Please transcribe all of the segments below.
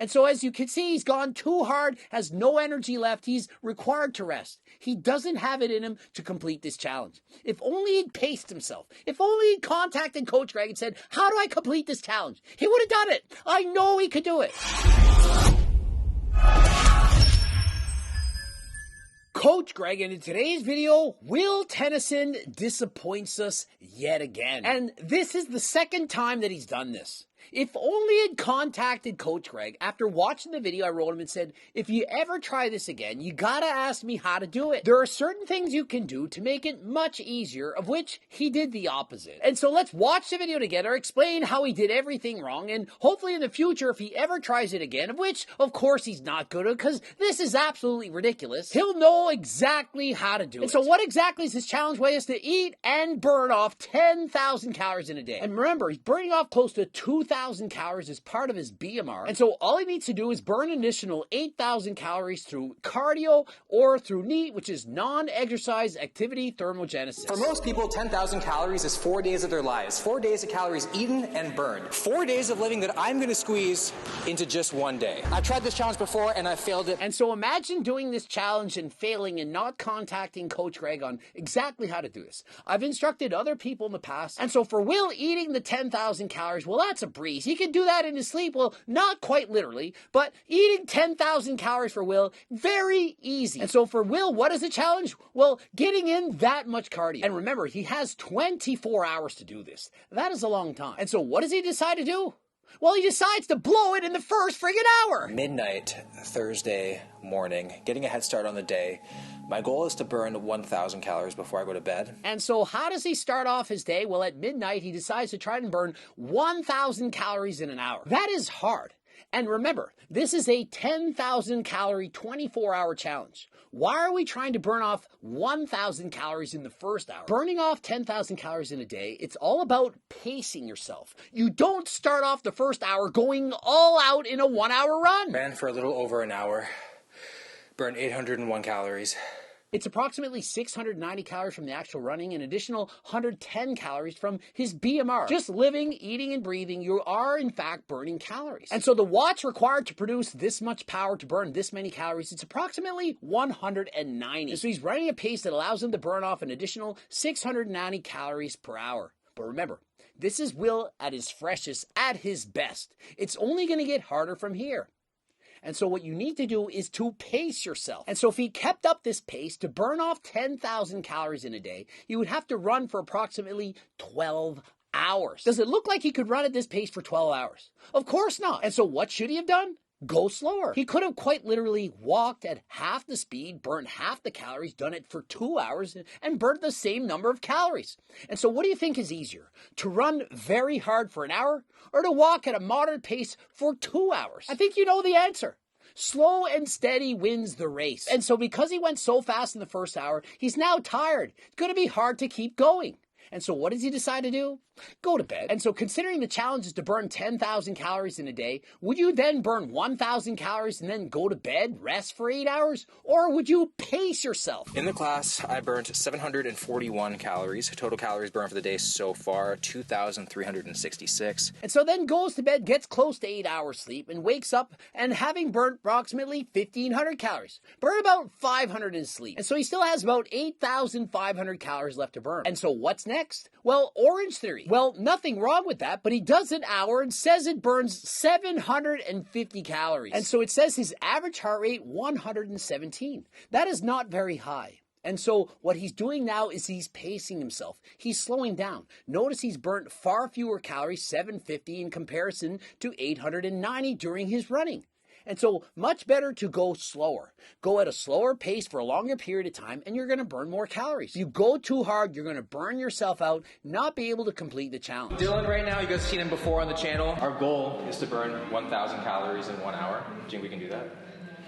And so as you can see, he's gone too hard, has no energy left. He's required to rest. He doesn't have it in him to complete this challenge. If only he'd paced himself. If only he'd contacted Coach Greg and said, how do I complete this challenge? He would have done it. I know he could do it. Coach Greg, and in today's video, Will Tennyson disappoints us yet again. And this is the second time that he's done this. If only he'd contacted Coach Greg after watching the video I wrote him and said, if you ever try this again, you gotta ask me how to do it. There are certain things you can do to make it much easier, of which he did the opposite. And so let's watch the video together, explain how he did everything wrong, and hopefully in the future, if he ever tries it again, of which, of course, he's not good at, because this is absolutely ridiculous, he'll know exactly how to do it. And so what exactly is this challenge? Way is to eat and burn off 10,000 calories in a day. And remember, he's burning off close to 2,000 calories as part of his BMR. And so all he needs to do is burn an additional 8,000 calories through cardio or through NEAT, which is non-exercise activity thermogenesis. For most people, 10,000 calories is 4 days of their lives. 4 days of calories eaten and burned. 4 days of living that I'm going to squeeze into just one day. I've tried this challenge before and I failed it. And so imagine doing this challenge and failing and not contacting Coach Greg on exactly how to do this. I've instructed other people in the past. And so for Will, eating the 10,000 calories, well, that's a breeze. He can do that in his sleep. Well, not quite literally, but eating 10,000 calories for Will, very easy. And so for Will, what is the challenge? Well, getting in that much cardio. And remember, he has 24 hours to do this. That is a long time. And so what does he decide to do? Well, he decides to blow it in the first friggin' hour. Midnight, Thursday morning, getting a head start on the day. My goal is to burn 1,000 calories before I go to bed. And so how does he start off his day? Well, at midnight, he decides to try and burn 1,000 calories in an hour. That is hard. And remember, this is a 10,000 calorie, 24-hour challenge. Why are we trying to burn off 1,000 calories in the first hour? Burning off 10,000 calories in a day, it's all about pacing yourself. You don't start off the first hour going all out in a 1-hour run. Ran for a little over an hour. Burned 801 calories. It's approximately 690 calories from the actual running, an additional 110 calories from his BMR. Just living, eating, and breathing, you are in fact burning calories. And so the watts required to produce this much power to burn this many calories, it's approximately 190. And so he's running a pace that allows him to burn off an additional 690 calories per hour. But remember, this is Will at his freshest, at his best. It's only going to get harder from here. And so what you need to do is to pace yourself. And so if he kept up this pace to burn off 10,000 calories in a day, he would have to run for approximately 12 hours. Does it look like he could run at this pace for 12 hours? Of course not. And so what should he have done? Go slower. He could have quite literally walked at half the speed, burned half the calories, done it for 2 hours, and burned the same number of calories. And so what do you think is easier? To run very hard for an hour or to walk at a moderate pace for 2 hours? I think you know the answer. Slow and steady wins the race. And so because he went so fast in the first hour, he's now tired. It's going to be hard to keep going. And so what does he decide to do? Go to bed. And so considering the challenge is to burn 10,000 calories in a day, would you then burn 1,000 calories and then go to bed, rest for 8 hours? Or would you pace yourself? In the class, I burned 741 calories. Total calories burned for the day so far, 2,366. And so then goes to bed, gets close to 8 hours sleep, and wakes up and having burnt approximately 1,500 calories. Burn about 500 in sleep. And so he still has about 8,500 calories left to burn. And so what's next? Well, Orange Theory. Well, nothing wrong with that, but he does an hour and says it burns 750 calories. And so it says his average heart rate, 117. That is not very high. And so what he's doing now is he's pacing himself. He's slowing down. Notice he's burnt far fewer calories, 750 in comparison to 890 during his running. And so much better to go slower. Go at a slower pace for a longer period of time and you're going to burn more calories. If you go too hard, you're going to burn yourself out, not be able to complete the challenge. Dylan, right now, you guys have seen him before on the channel. Our goal is to burn 1,000 calories in 1 hour. Do you think we can do that?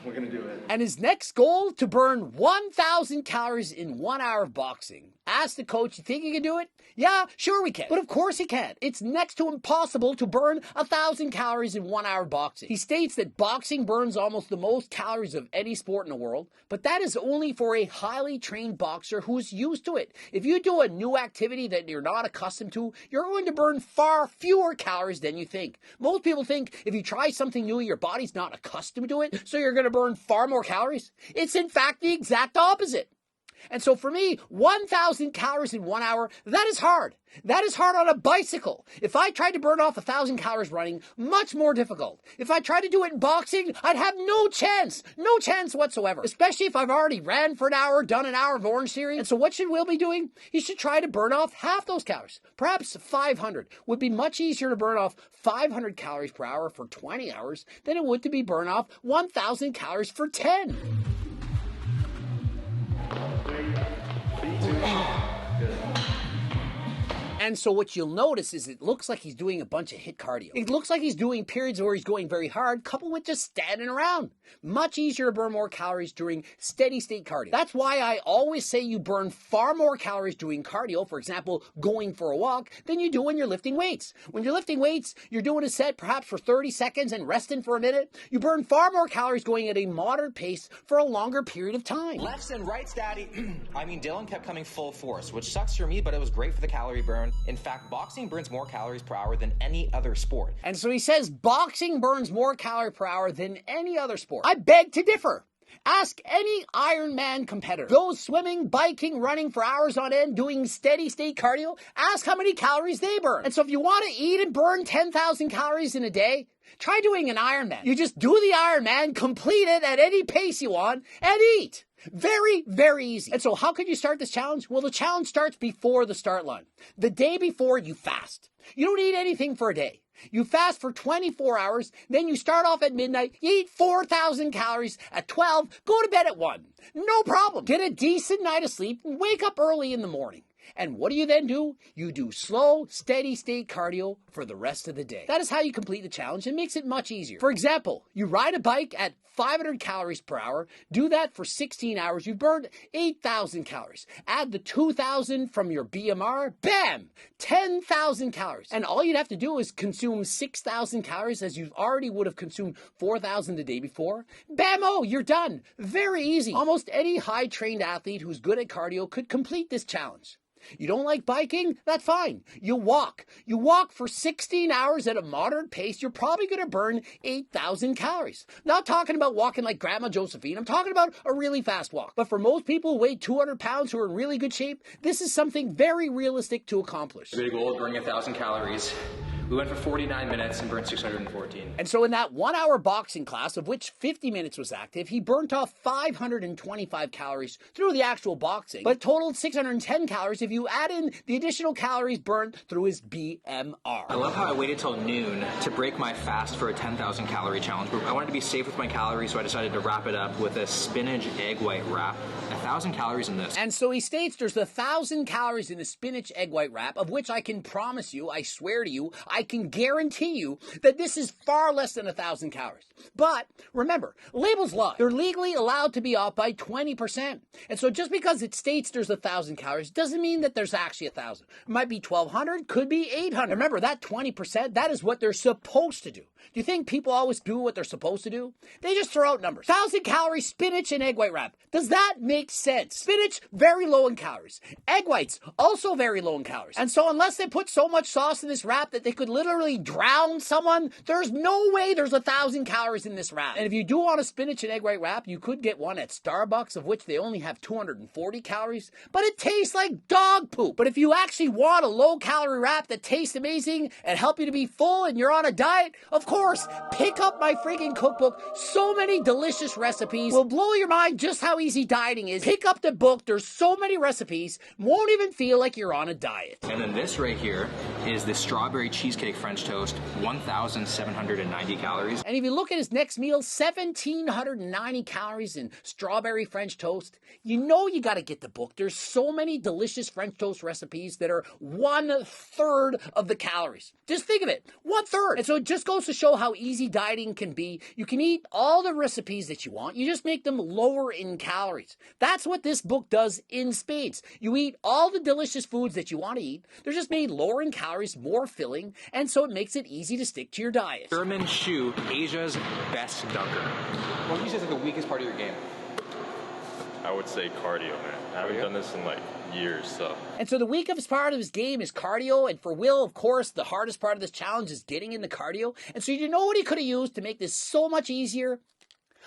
We're going to do it. And his next goal, to burn 1,000 calories in 1 hour of boxing. Ask the coach, you think you can do it? Yeah, sure we can. But of course he can't. It's next to impossible to burn 1,000 calories in 1 hour boxing. He states that boxing burns almost the most calories of any sport in the world, but that is only for a highly trained boxer who's used to it. If you do a new activity that you're not accustomed to, you're going to burn far fewer calories than you think. Most people think if you try something new, your body's not accustomed to it, so you're going to burn far more calories. It's in fact the exact opposite. And so for me, 1,000 calories in 1 hour, that is hard. That is hard on a bicycle. If I tried to burn off 1,000 calories running, much more difficult. If I tried to do it in boxing, I'd have no chance whatsoever, especially if I've already ran for an hour, done an hour of Orange Theory. And so what should Will be doing? He should try to burn off half those calories. Perhaps 500. Would be much easier to burn off 500 calories per hour for 20 hours than it would to be burn off 1,000 calories for 10. And so what you'll notice is it looks like he's doing a bunch of HIIT cardio. It looks like he's doing periods where he's going very hard, coupled with just standing around. Much easier to burn more calories during steady state cardio. That's why I always say you burn far more calories doing cardio, for example, going for a walk, than you do when you're lifting weights. When you're lifting weights, you're doing a set perhaps for 30 seconds and resting for a minute. You burn far more calories going at a moderate pace for a longer period of time. Lefts and rights, Daddy. Dylan kept coming full force, which sucks for me, but it was great for the calorie burn. In fact, boxing burns more calories per hour than any other sport. And so he says boxing burns more calories per hour than any other sport. I beg to differ. Ask any Ironman competitor. Those swimming, biking, running for hours on end, doing steady state cardio, ask how many calories they burn. And so if you want to eat and burn 10,000 calories in a day, try doing an Ironman. You just do the Ironman, complete it at any pace you want, and eat. Very, very easy. And so how could you start this challenge? Well, the challenge starts before the start line. The day before, you fast. You don't eat anything for a day. You fast for 24 hours, then you start off at midnight, you eat 4,000 calories at 12, go to bed at 1. No problem. Get a decent night of sleep and wake up early in the morning. And what do you then do? You do slow, steady state cardio for the rest of the day. That is how you complete the challenge. It makes it much easier. For example, you ride a bike at 500 calories per hour. Do that for 16 hours. You've burned 8,000 calories. Add the 2,000 from your BMR. Bam! 10,000 calories. And all you'd have to do is consume 6,000 calories as you already would have consumed 4,000 the day before. Bam-o! You're done. Very easy. Almost any high-trained athlete who's good at cardio could complete this challenge. You don't like biking? That's fine. You walk. You walk for 16 hours at a moderate pace. You're probably going to burn 8,000 calories. Not talking about walking like Grandma Josephine. I'm talking about a really fast walk. But for most people who weigh 200 pounds who are in really good shape, this is something very realistic to accomplish. The goal of burning 1,000 calories. We went for 49 minutes and burned 614. And so in that 1 hour boxing class, of which 50 minutes was active, he burnt off 525 calories through the actual boxing, but totaled 610 calories if you add in the additional calories burned through his BMR. I love how I waited till noon to break my fast for a 10,000 calorie challenge. I wanted to be safe with my calories, so I decided to wrap it up with a spinach egg white wrap. 1,000 calories in this. And so he states there's 1,000 calories in the spinach egg white wrap, of which I can promise you, I swear to you, I can guarantee you that this is far less than 1,000 calories. But remember, labels lie. They're legally allowed to be off by 20%. And so just because it states there's 1,000 calories doesn't mean that there's actually 1,000. It might be 1,200, could be 800. Remember, that 20%, that is what they're supposed to do. Do you think people always do what they're supposed to do? They just throw out numbers. 1,000 calories spinach and egg white wrap. Does that make sense? Spinach, very low in calories. Egg whites, also very low in calories. And so unless they put so much sauce in this wrap that they could literally drown someone, there's no way there's 1,000 calories in this wrap. And if you do want a spinach and egg white wrap, you could get one at Starbucks, of which they only have 240 calories, but it tastes like dog poop. But if you actually want a low-calorie wrap that tastes amazing and help you to be full and you're on a diet, of course, pick up my freaking cookbook. So many delicious recipes. Will blow your mind just how easy dieting is. Pick up the book. There's so many recipes. Won't even feel like you're on a diet. And then this right here is the strawberry cheesecake French toast, 1,790 calories. And if you look at his next meal, 1,790 calories in strawberry French toast. You know you got to get the book. There's so many delicious French toast recipes that are 1/3 of the calories. Just think of it, 1/3. And so it just goes to show how easy dieting can be. You can eat all the recipes that you want. You just make them lower in calories. That's what this book does in spades. You eat all the delicious foods that you want to eat. They're just made lower in calories, more filling, and so it makes it easy to stick to your diet. German Shoe, Asia's best dunker. What would you say is like the weakest part of your game? I would say cardio, man. I haven't done this in like years, so. And so the weakest part of his game is cardio, and for Will, of course, the hardest part of this challenge is getting in the cardio. And so you know what he could have used to make this so much easier?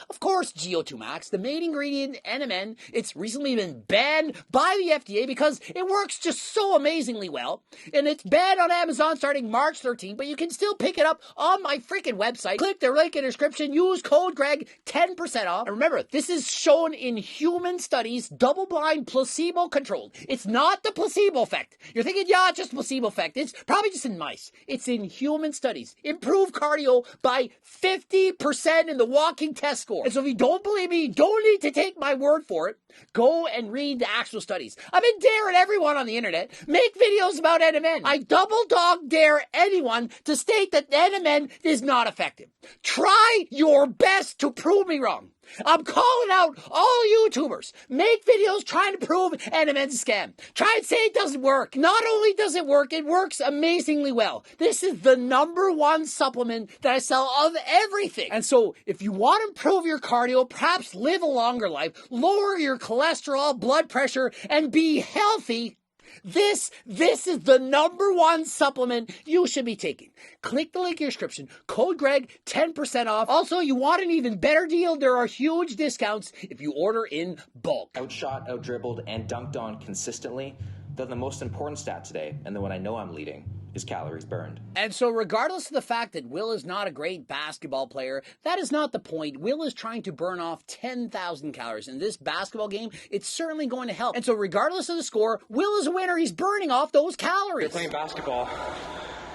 Of course, GO2 Max, the main ingredient in NMN. It's recently been banned by the FDA because it works just so amazingly well. And it's banned on Amazon starting March 13th, but you can still pick it up on my freaking website. Click the link in the description, use code Greg, 10% off. And remember, this is shown in human studies, double-blind, placebo-controlled. It's not the placebo effect. You're thinking, yeah, it's just placebo effect. It's probably just in mice. It's in human studies. Improve cardio by 50% in the walking test score. And so if you don't believe me, you don't need to take my word for it. Go and read the actual studies. I've been daring everyone on the internet, make videos about NMN. I double dog dare anyone to state that NMN is not effective. Try your best to prove me wrong. I'm calling out all YouTubers. Make videos trying to prove NMN's a scam. Try and say it doesn't work. Not only does it works amazingly well. This is the #1 supplement that I sell of everything. And so if you want to improve your cardio, perhaps live a longer life, lower your cholesterol, blood pressure, and be healthy, this is the #1 supplement you should be taking. Click the link in your description. Code Greg, 10% off. Also, you want an even better deal? There are huge discounts if you order in bulk. Outshot, outdribbled, and dunked on consistently. They're the most important stat today, and the one I know I'm leading is calories burned. And so regardless of the fact that Will is not a great basketball player, that is not the point. Will is trying to burn off 10,000 calories. In this basketball game, it's certainly going to help. And so regardless of the score, Will is a winner. He's burning off those calories. You're playing basketball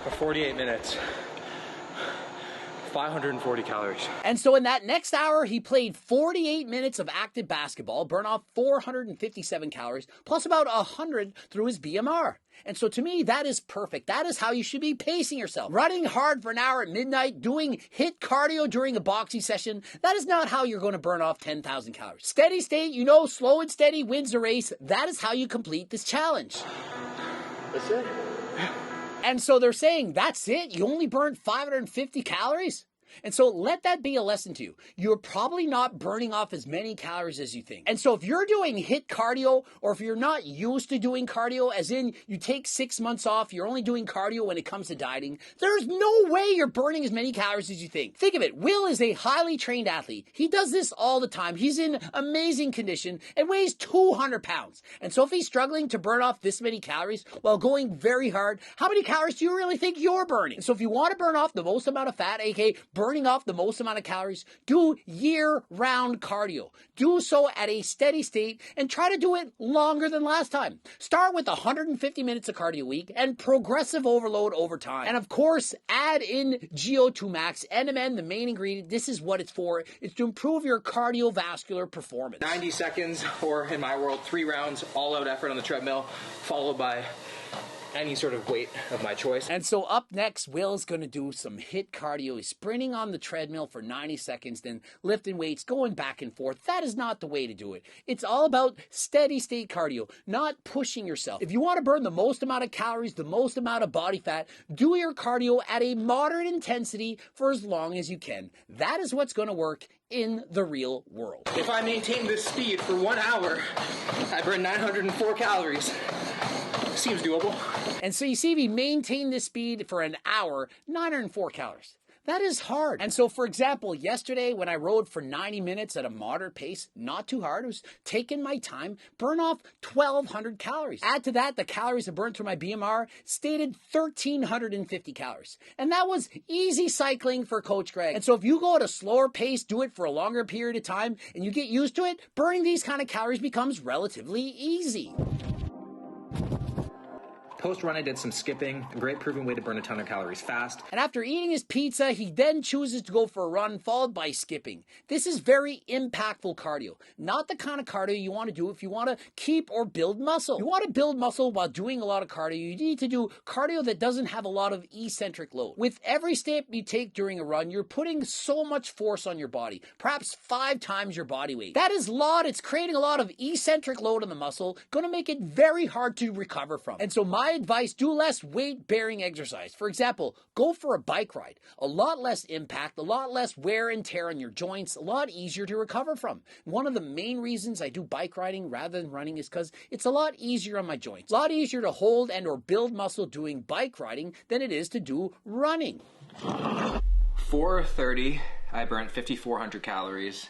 for 48 minutes. 540 calories. And so in that next hour, he played 48 minutes of active basketball, burn off 457 calories, plus about 100 through his BMR. And so to me, that is perfect. That is how you should be pacing yourself. Running hard for an hour at midnight, doing HIIT cardio during a boxing session, that is not how you're going to burn off 10,000 calories. Steady state, you know, slow and steady wins the race. That is how you complete this challenge. That's it. And so they're saying, that's it? You only burned 550 calories? And so let that be a lesson to you. You're probably not burning off as many calories as you think. And so if you're doing HIIT cardio, or if you're not used to doing cardio, as in you take 6 months off, you're only doing cardio when it comes to dieting, there's no way you're burning as many calories as you think. Think of it. Will is a highly trained athlete. He does this all the time. He's in amazing condition and weighs 200 pounds. And so if he's struggling to burn off this many calories while going very hard, how many calories do you really think you're burning? So if you want to burn off the most amount of fat, aka burning off the most amount of calories, do year-round cardio. Do so at a steady state and try to do it longer than last time. Start with 150 minutes of cardio a week and progressive overload over time. And of course, add in GO2 Max, NMN, the main ingredient. This is what it's for. It's to improve your cardiovascular performance. 90 seconds, or in my world, 3 rounds, all-out effort on the treadmill, followed by any sort of weight of my choice. And so up next, Will's going to do some HIIT cardio. He's sprinting on the treadmill for 90 seconds, then lifting weights, going back and forth. That is not the way to do it. It's all about steady state cardio, not pushing yourself. If you want to burn the most amount of calories, the most amount of body fat, do your cardio at a moderate intensity for as long as you can. That is what's going to work in the real world. If I maintain this speed for 1 hour, I burn 904 calories. Seems doable. And so you see, if you maintain this speed for an hour, 904 calories. That is hard. And so, for example, yesterday when I rode for 90 minutes at a moderate pace, not too hard, it was taking my time, burn off 1,200 calories. Add to that the calories I burned through my BMR, stated 1,350 calories. And that was easy cycling for Coach Greg. And so if you go at a slower pace, do it for a longer period of time, and you get used to it, burning these kind of calories becomes relatively easy. Post-run, I did some skipping, a great proven way to burn a ton of calories fast. And after eating his pizza, he then chooses to go for a run, followed by skipping. This is very impactful cardio. Not the kind of cardio you want to do if you want to keep or build muscle. You want to build muscle while doing a lot of cardio. You need to do cardio that doesn't have a lot of eccentric load. With every step you take during a run, you're putting so much force on your body, perhaps 5 times your body weight. That is a lot. It's creating a lot of eccentric load on the muscle, going to make it very hard to recover from. And so my advice, do less weight-bearing exercise. For example, go for a bike ride. A lot less impact, a lot less wear and tear on your joints, a lot easier to recover from. One of the main reasons I do bike riding rather than running is because it's a lot easier on my joints. A lot easier to hold and or build muscle doing bike riding than it is to do running. 4:30, I burnt 5,400 calories.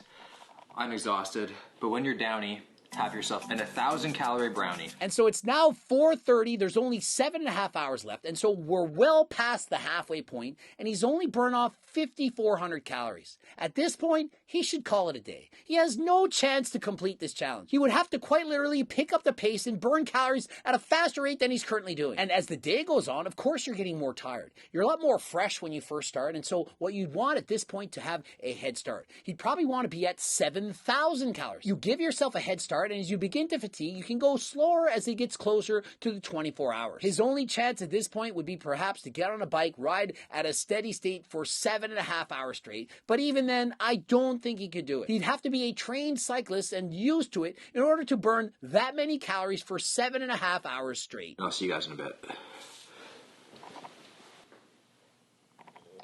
I'm exhausted, but when you're downy, have yourself an 1,000-calorie brownie. And so it's now 4:30. There's only 7.5 hours left. And so we're well past the halfway point, and he's only burned off 5,400 calories. At this point, he should call it a day. He has no chance to complete this challenge. He would have to quite literally pick up the pace and burn calories at a faster rate than he's currently doing. And as the day goes on, of course, you're getting more tired. You're a lot more fresh when you first start. And so what you'd want at this point to have a head start, he'd probably want to be at 7,000 calories. You give yourself a head start, and as you begin to fatigue, you can go slower as he gets closer to the 24 hours. His only chance at this point would be perhaps to get on a bike, ride at a steady state for 7.5 hours straight. But even then, I don't think he could do it. He'd have to be a trained cyclist and used to it in order to burn that many calories for 7.5 hours straight. I'll see you guys in a bit.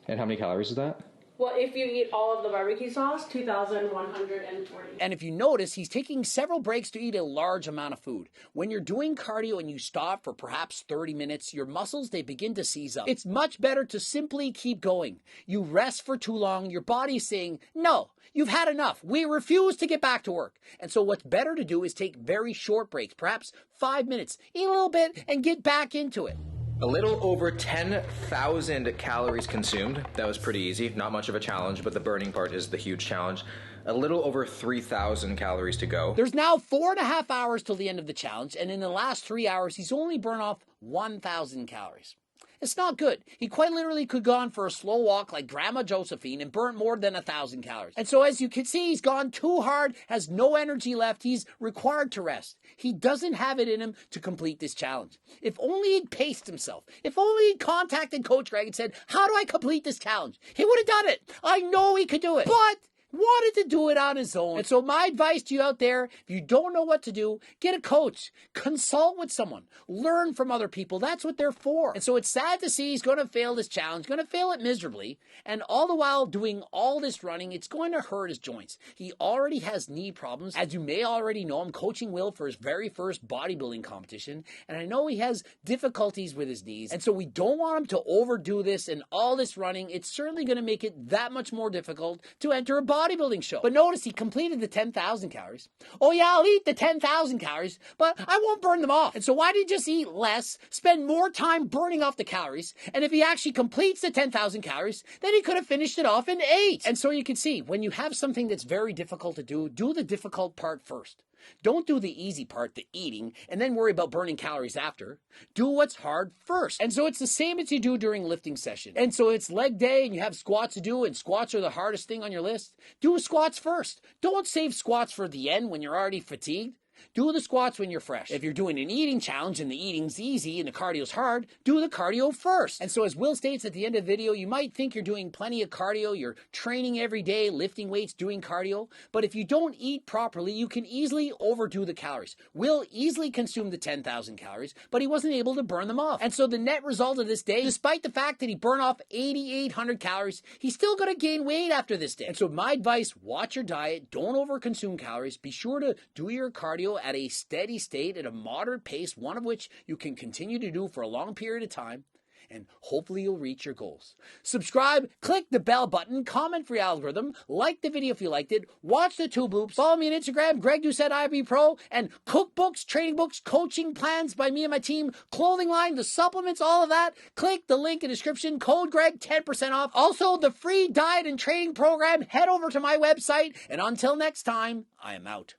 And how many calories is that? Well, if you eat all of the barbecue sauce, 2,140. And if you notice, he's taking several breaks to eat a large amount of food. When you're doing cardio and you stop for perhaps 30 minutes, your muscles, they begin to seize up. It's much better to simply keep going. You rest for too long, your body's saying, no, you've had enough. We refuse to get back to work. And so what's better to do is take very short breaks, perhaps 5 minutes, eat a little bit, and get back into it. A little over 10,000 calories consumed. That was pretty easy. Not much of a challenge, but the burning part is the huge challenge. A little over 3,000 calories to go. There's now 4.5 hours till the end of the challenge, and in the last 3 hours, he's only burned off 1,000 calories. It's not good. He quite literally could go on for a slow walk like Grandma Josephine and burn more than 1,000 calories. And so as you can see, he's gone too hard, has no energy left. He's required to rest. He doesn't have it in him to complete this challenge. If only he'd paced himself. If only he'd contacted Coach Greg and said, how do I complete this challenge? He would have done it. I know he could do it. But wanted to do it on his own. And so my advice to you out there, if you don't know what to do, get a coach, consult with someone, learn from other people. That's what they're for. And so it's sad to see he's going to fail this challenge, going to fail it miserably. And all the while doing all this running, it's going to hurt his joints. He already has knee problems. As you may already know, I'm coaching Will for his very first bodybuilding competition. And I know he has difficulties with his knees. And so we don't want him to overdo this and all this running. It's certainly going to make it that much more difficult to enter a bodybuilding show. But notice he completed the 10,000 calories. Oh yeah, I'll eat the 10,000 calories, but I won't burn them off. And so why did he just eat less, spend more time burning off the calories, and if he actually completes the 10,000 calories, then he could have finished it off in 8. And so you can see, when you have something that's very difficult to do the difficult part first. Don't do the easy part, the eating, and then worry about burning calories after. Do what's hard first. And so it's the same as you do during lifting session. And so it's leg day and you have squats to do, and squats are the hardest thing on your list. Do squats first. Don't save squats for the end when you're already fatigued. Do the squats when you're fresh. If you're doing an eating challenge and the eating's easy and the cardio's hard, do the cardio first. And so as Will states at the end of the video, you might think you're doing plenty of cardio, you're training every day, lifting weights, doing cardio, but if you don't eat properly, you can easily overdo the calories. Will easily consumed the 10,000 calories, but he wasn't able to burn them off. And so the net result of this day, despite the fact that he burned off 8,800 calories, he's still going to gain weight after this day. And so my advice, watch your diet, don't overconsume calories, be sure to do your cardio at a steady state at a moderate pace, one of which you can continue to do for a long period of time, and hopefully you'll reach your goals. Subscribe, click the bell button, comment for your algorithm, like the video if you liked it, watch the tube loops, follow me on Instagram, Greg Doucette IB Pro, and cookbooks, training books, coaching plans by me and my team, clothing line, the supplements, all of that. Click the link in the description, code Greg, 10% off. Also, the free diet and training program, head over to my website, and until next time, I am out.